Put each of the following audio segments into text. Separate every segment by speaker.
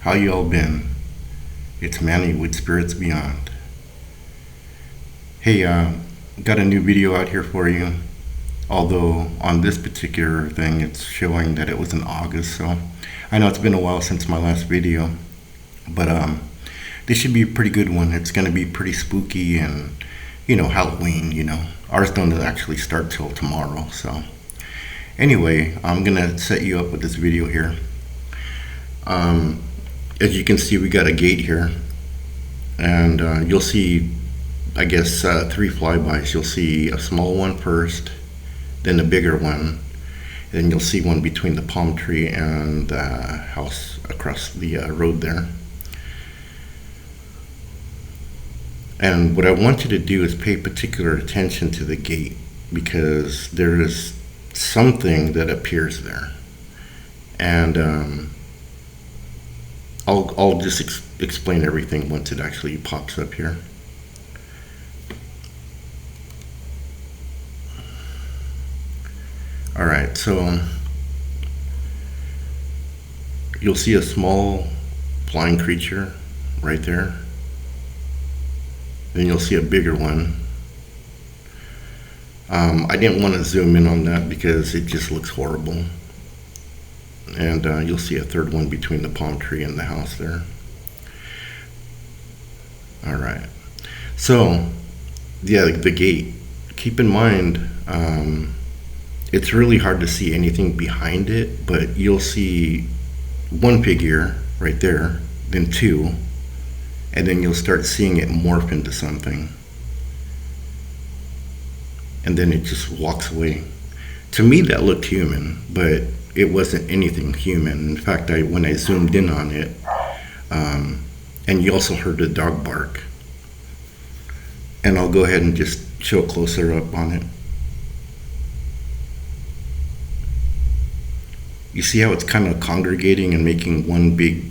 Speaker 1: How you all been? It's Manny with Spirits Beyond. Hey, got a new video out here for you. Although on this particular thing, it's showing that it was in August, so I know it's been a while since my last video, but this should be a pretty good one. It's gonna be pretty spooky and Halloween. Ours don't actually start till tomorrow, so anyway, I'm gonna set you up with this video here. As you can see, we got a gate here, and you'll see, I guess, three flybys. You'll see a small one first, then a bigger one, then you'll see one between the palm tree and the house across the road there. And what I want you to do is pay particular attention to the gate, because there is something that appears there. And I'll just explain everything once it actually pops up here. Alright, so you'll see a small flying creature right there. Then you'll see a bigger one. I didn't want to zoom in on that because it just looks horrible. And you'll see a third one between the palm tree and the house there. Alright, so yeah, the gate. Keep in mind, it's really hard to see anything behind it, but you'll see one figure right there, then two, and then you'll start seeing it morph into something. And then it just walks away. To me, that looked human, but it wasn't anything human. In fact, when I zoomed in on it, and you also heard the dog bark. And I'll go ahead and just show a closer up on it. You see how it's kind of congregating and making one big...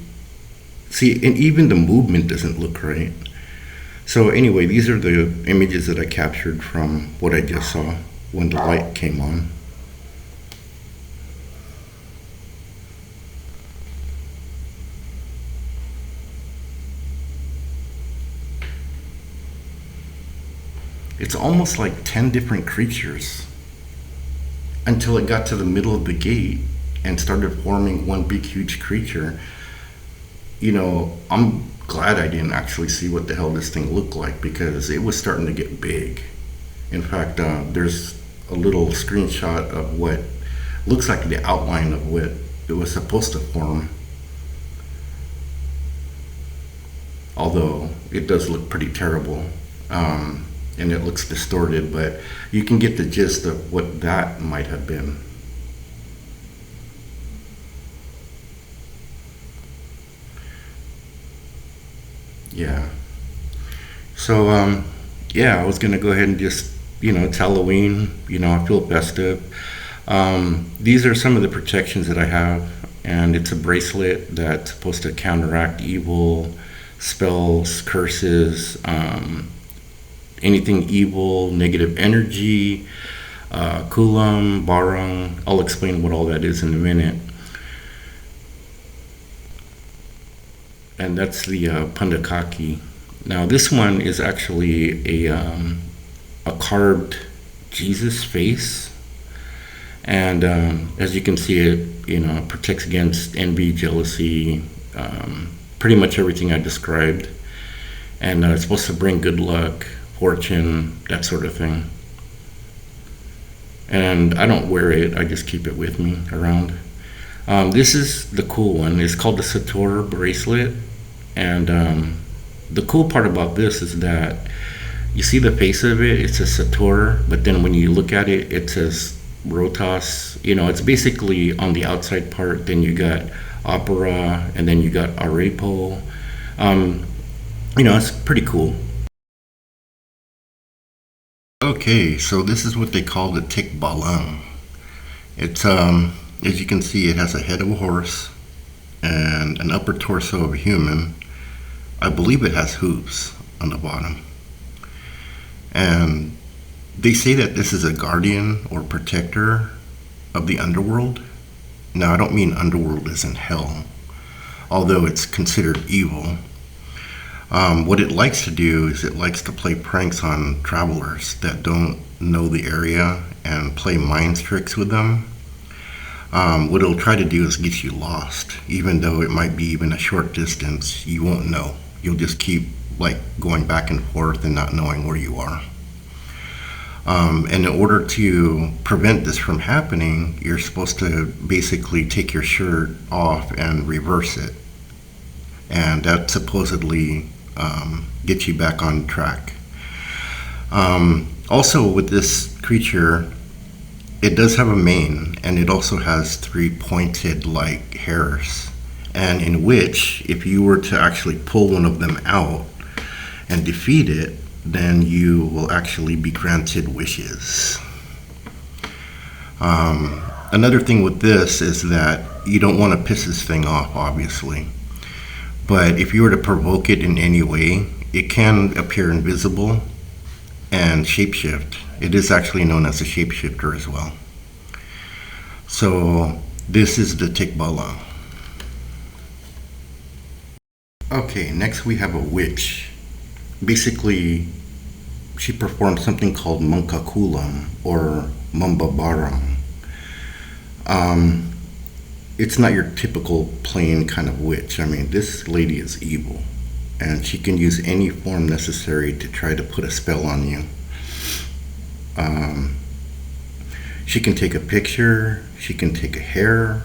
Speaker 1: See, and even the movement doesn't look right. So anyway, these are the images that I captured from what I just saw when the light came on. It's almost like 10 different creatures until it got to the middle of the gate and started forming one big huge creature. I'm glad I didn't actually see what the hell this thing looked like, because it was starting to get big. In fact, there's a little screenshot of what looks like the outline of what it was supposed to form. Although it does look pretty terrible. And it looks distorted, but you can get the gist of what that might have been. Yeah. So, yeah, I was gonna go ahead and just, it's Halloween, I feel festive. These are some of the protections that I have, and it's a bracelet that's supposed to counteract evil, spells, curses, anything evil, negative energy, kulam, barang. I'll explain what all that is in a minute. And that's the pandakaki. Now this one is actually a carved Jesus face, and as you can see, it protects against envy, jealousy, pretty much everything I described, and it's supposed to bring good luck, fortune, that sort of thing. And I don't wear it, I just keep it with me around. This is the cool one. It's called the Sator bracelet, and the cool part about this is that you see the face of it, it says Sator, but then when you look at it, it says Rotas. It's basically on the outside part, then you got Opera, and then you got Arepo. It's pretty cool. Okay, so this is what they call the Tikbalang. It's as you can see, it has a head of a horse and an upper torso of a human. I believe it has hooves on the bottom. And they say that this is a guardian or protector of the underworld. Now, I don't mean underworld as in hell,
Speaker 2: although it's considered evil. What it likes to do is it likes to play pranks on travelers that don't know the area and play mind tricks with them. What it'll try to do is get you lost, even though it might be even a short distance. You won't know. You'll just keep like going back and forth and not knowing where you are. And in order to prevent this from happening, you're supposed to basically take your shirt off and reverse it, and that supposedly gets you back on track. Also, with this creature, it does have a mane, and it also has three pointed like hairs, and in which, if you were to actually pull one of them out and defeat it, then you will actually be granted wishes. Another thing with this is that you don't want to piss this thing off, obviously. But if you were to provoke it in any way, it can appear invisible and shapeshift. It is actually known as a shapeshifter as well. So this is the Tikbalang. Okay, next we have a witch. Basically, she performed something called Mangkakulam or Mambabarang. It's not your typical plain kind of witch. I mean, this lady is evil, and she can use any form necessary to try to put a spell on you. She can take a picture, she can take a hair,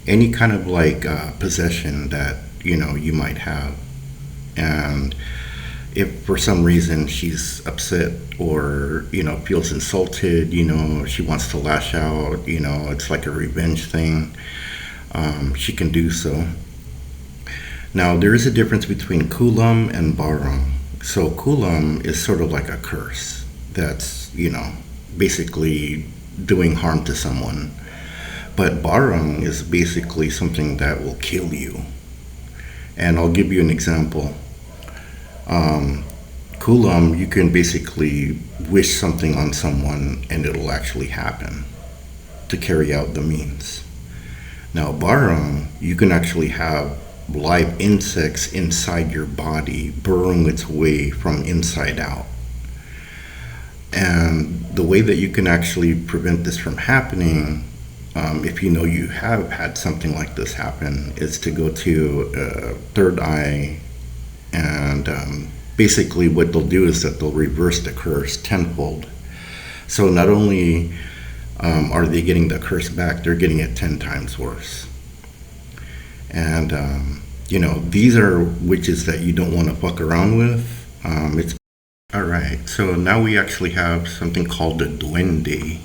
Speaker 2: any kind of like possession that you might have. And if for some reason she's upset or feels insulted, she wants to lash out, it's like a revenge thing, she can do so. Now there is a difference between kulam and barang. So kulam is sort of like a curse that's basically doing harm to someone, but barang is basically something that will kill you. And I'll give you an example. Kulam, you can basically wish something on someone and it'll actually happen to carry out the means. Now, barang, you can actually have live insects inside your body burrowing its way from inside out. And the way that you can actually prevent this from happening, if you have had something like this happen, is to go to third eye. And basically what they'll do is that they'll reverse the curse tenfold. So not only are they getting the curse back, they're getting it 10 times worse. And these are witches that you don't want to fuck around with. It's all right. So now we actually have something called the Dwende.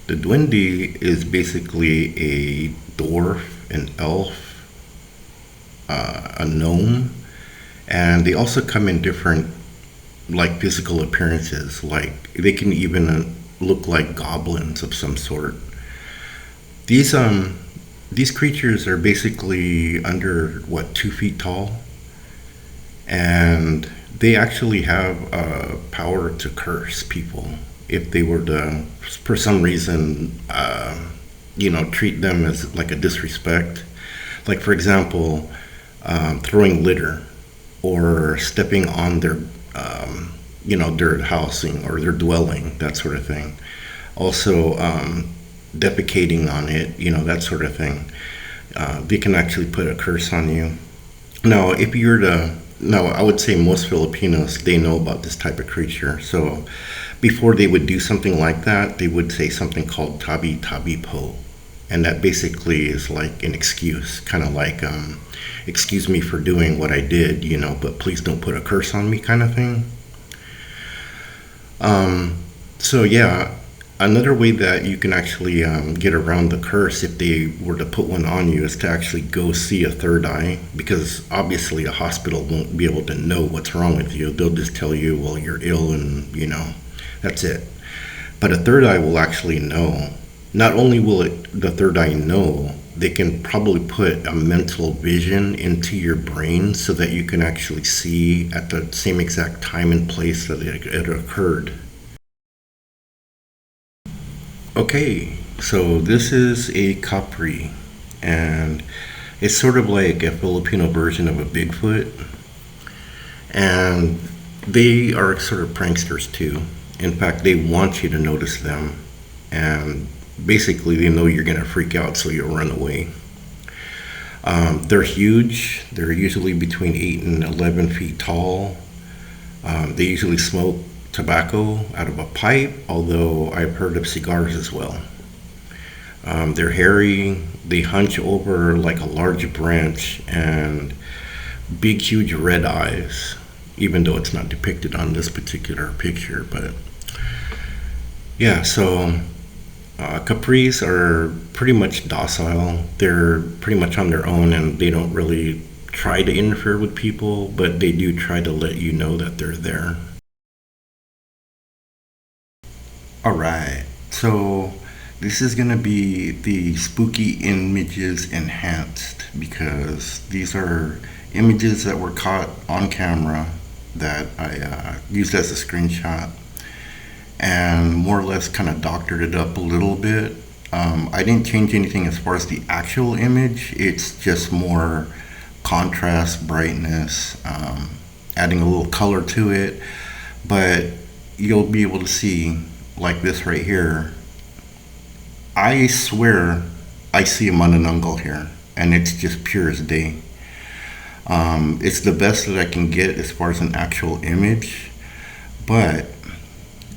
Speaker 2: The Dwende is basically a dwarf, an elf, a gnome. And they also come in different like physical appearances. Like they can even look like goblins of some sort. These creatures are basically under 2 feet tall, and they actually have power to curse people if they were to, for some reason, treat them as like a disrespect. Like for example, throwing litter or stepping on their their housing or their dwelling, that sort of thing. Also defecating on it, that sort of thing. They can actually put a curse on you. Now I would say most Filipinos, they know about this type of creature. So before they would do something like that, they would say something called tabi tabi po, and that basically is like an excuse, kind of like excuse me for doing what I did, but please don't put a curse on me, kind of thing. So yeah, another way that you can actually get around the curse if they were to put one on you is to actually go see a third eye, because obviously a hospital won't be able to know what's wrong with you. They'll just tell you, well, you're ill, and that's it. But a third eye will actually know. Not only will the third eye know, they can probably put a mental vision into your brain so that you can actually see at the same exact time and place that it occurred. Okay, so this is a Capri, and It's sort of like a Filipino version of a Bigfoot, and they are sort of pranksters too. In fact, they want you to notice them, and basically they know you're gonna freak out, so you'll run away. They're huge. They're usually between 8 and 11 feet tall. They usually smoke tobacco out of a pipe, although I've heard of cigars as well. They're hairy. They hunch over like a large branch and big, huge red eyes, even though it's not depicted on this particular picture. But yeah, so Capris are pretty much docile. They're pretty much on their own and they don't really try to interfere with people, but they do try to let you know that they're there. Alright, so this is gonna be the spooky images enhanced because these are images that were caught on camera that I used as a screenshot and more or less kind of doctored it up a little bit. I didn't change anything as far as the actual image, it's just more contrast, brightness, adding a little color to it, but you'll be able to see like this right here. I swear I see a Manananggal here, and it's just pure as day. It's the best that I can get as far as an actual image, but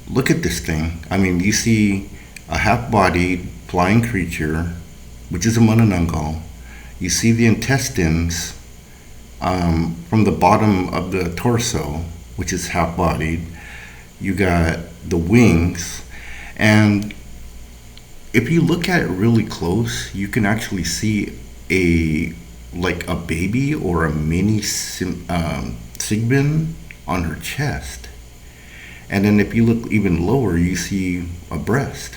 Speaker 2: look at this thing. I mean, you see a half-bodied flying creature, which is a Manananggal. You see the intestines from the bottom of the torso, which is half-bodied. You got the wings, and if you look at it really close, you can actually see a like a baby or a mini Sigbin on her chest. And then if you look even lower, you see a breast.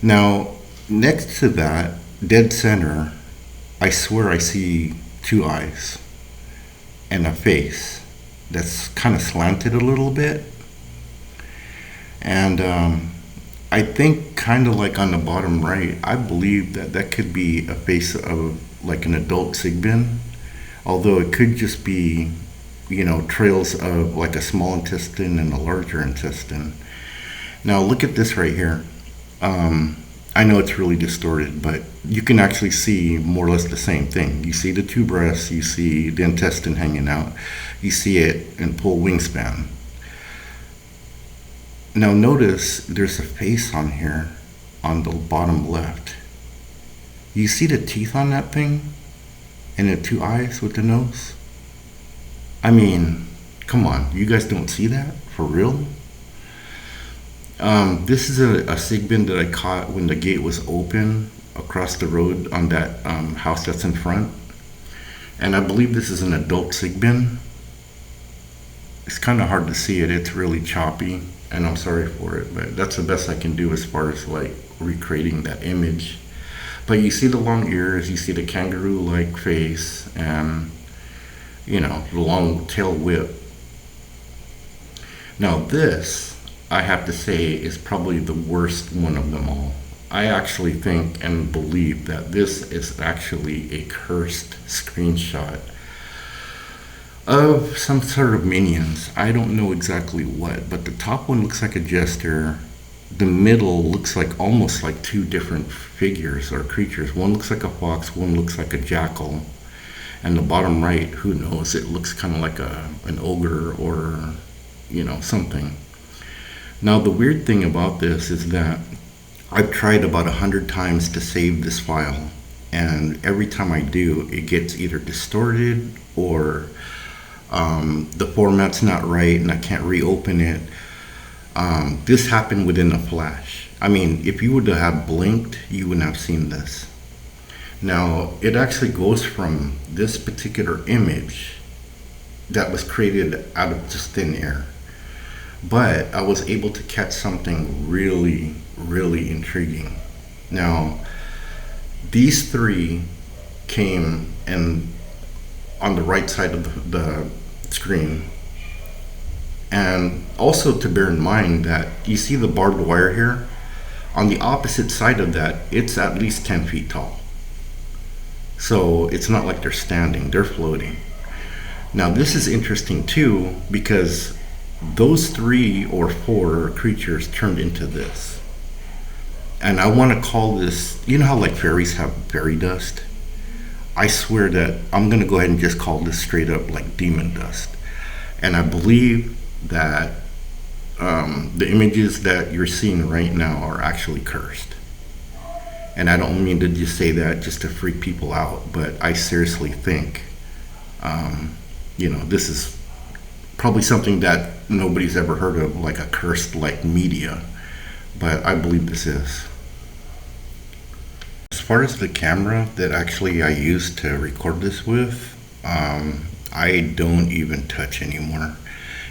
Speaker 2: Now, next to that, dead center, I swear I see two eyes and a face that's kind of slanted a little bit. And I think kind of like on the bottom right, I believe that that could be a face of like an adult Sigbin, although it could just be, you know, trails of like a small intestine and a larger intestine. Now look at this right here. I know it's really distorted, but you can actually see more or less the same thing. You see the two breasts, you see the intestine hanging out, you see it in full wingspan. Now notice there's a face on here on the bottom left. You see the teeth on that thing? And the two eyes with the nose? I mean, come on, you guys don't see that? For real? This is a Sigbin that I caught when the gate was open across the road on that house that's in front. And I believe this is an adult Sigbin. It's kind of hard to see it, it's really choppy, and I'm sorry for it, but that's the best I can do as far as like recreating that image. But you see the long ears, you see the kangaroo-like face, and you know, the long tail whip. Now this, I have to say, is probably the worst one of them all. I actually think and believe that this is actually a cursed screenshot of some sort of minions. I don't know exactly what, but the top one looks like a jester. The middle looks like almost like two different figures or creatures. One looks like a fox, one looks like a jackal. And the bottom right, who knows, it looks kind of like an ogre or, you know, something. Now the weird thing about this is that I've tried about 100 times to save this file, and every time I do, it gets either distorted or the format's not right and I can't reopen it. This happened within a flash. I mean, if you would have blinked, you wouldn't have seen this. Now, it actually goes from this particular image that was created out of just thin air. But I was able to catch something really, really intriguing. Now, these three came and on the right side of the screen. And also to bear in mind that you see the barbed wire here? On the opposite side of that, it's at least 10 feet tall. So it's not like they're standing, they're floating. Now, this is interesting too because those 3 or 4 creatures turned into this. And I want to call this, you know how like fairies have fairy dust? I swear that I'm going to go ahead and just call this straight up like demon dust. And I believe that the images that you're seeing right now are actually cursed. And I don't mean to just say that just to freak people out, but I seriously think, this is probably something that nobody's ever heard of, like a cursed like media. But I believe this is. As far as the camera that actually I used to record this with, I don't even touch anymore.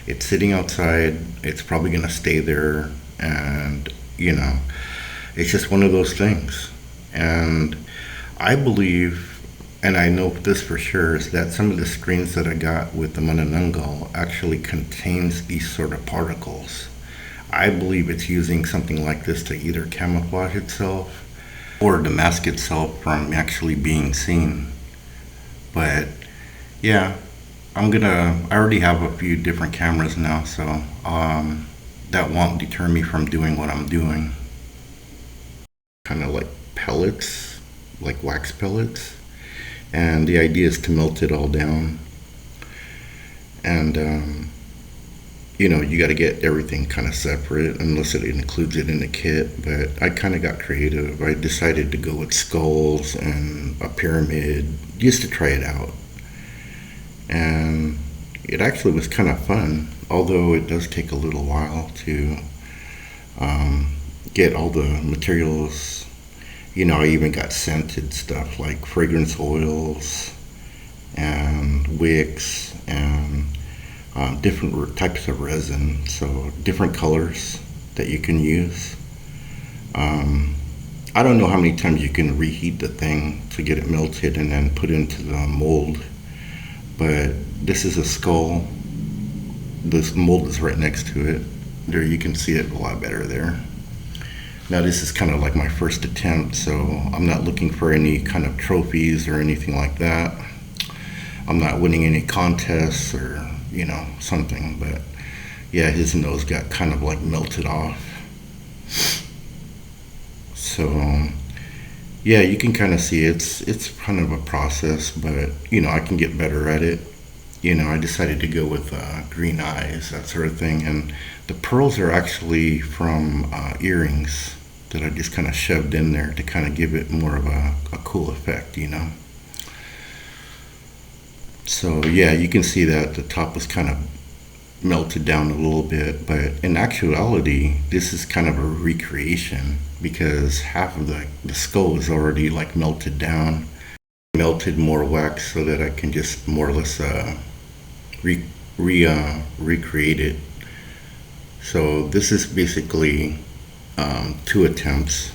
Speaker 2: It's sitting outside. It's probably gonna stay there, and it's just one of those things. And I believe, and I know this for sure, is that some of the screens that I got with the Manananggal actually contains these sort of particles. I believe it's using something like this to either camouflage itself or to mask itself from actually being seen. But yeah, I already have a few different cameras now, so that won't deter me from doing what I'm doing. Kind of like pellets, like wax pellets. And the idea is to melt it all down. And, you got to get everything kind of separate unless it includes it in the kit. But I kind of got creative. I decided to go with skulls and a pyramid just to try it out. And it actually was kind of fun, although it does take a little while to get all the materials. I even got scented stuff like fragrance oils and wicks and different types of resin, so different colors that you can use. I don't know how many times you can reheat the thing to get it melted and then put into the mold, but this is a skull. This mold is right next to it. There, you can see it a lot better there. Now this is kind of like my first attempt, so I'm not looking for any kind of trophies or anything like that. I'm not winning any contests or, something, but yeah, his nose got kind of like melted off. So yeah, you can kind of see it's kind of a process, but I can get better at it. I decided to go with green eyes, that sort of thing, and the pearls are actually from earrings that I just kind of shoved in there to kind of give it more of a cool effect, So yeah, you can see that the top was kind of melted down a little bit, but in actuality, this is kind of a recreation because half of the skull is already like melted down. Melted more wax so that I can just more or less recreate it. So this is basically 2 attempts,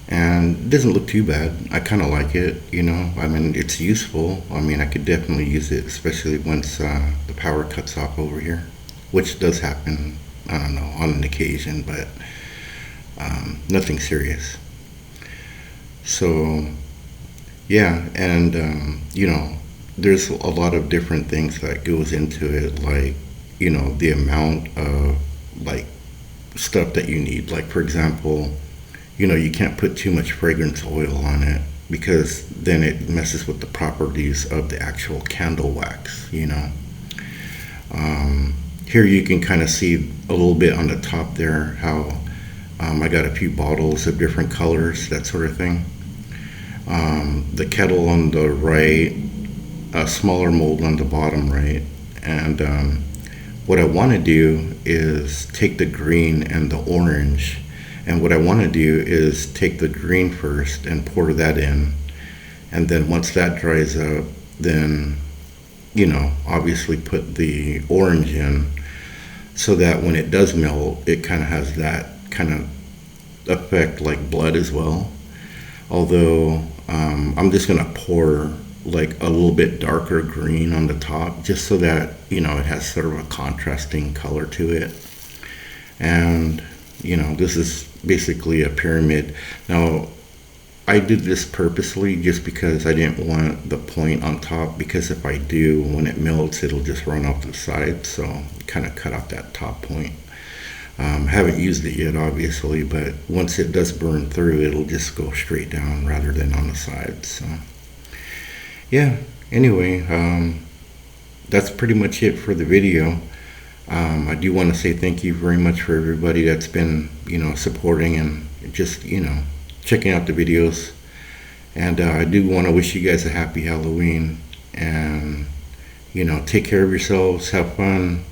Speaker 2: and it doesn't look too bad. I kind of like it, I mean, it's useful. I mean, I could definitely use it, especially once the power cuts off over here, which does happen, I don't know, on an occasion, but nothing serious. So yeah, and there's a lot of different things that goes into it, like the amount of like stuff that you need. Like for example, you can't put too much fragrance oil on it because then it messes with the properties of the actual candle wax. Here you can kind of see a little bit on the top there how I got a few bottles of different colors, that sort of thing. The kettle on the right, a smaller mold on the bottom right, and what I want to do is take the green and the orange, and what I want to do is take the green first and pour that in, and then once that dries up, then obviously put the orange in, so that when it does melt, it kind of has that kind of effect like blood as well. Although I'm just gonna pour like a little bit darker green on the top, just so that it has sort of a contrasting color to it. And this is basically a pyramid. Now
Speaker 1: I did this purposely just because I didn't want the point on top, because if I do, when it melts, it'll just run off the side. So kind of cut out that top point. Haven't used it yet, obviously, but once it does burn through, it'll just go straight down rather than on the side. So yeah, anyway, that's pretty much it for the video. I do want to say thank you very much for everybody that's been, supporting and just, checking out the videos. And I do want to wish you guys a happy Halloween. And, take care of yourselves, have fun,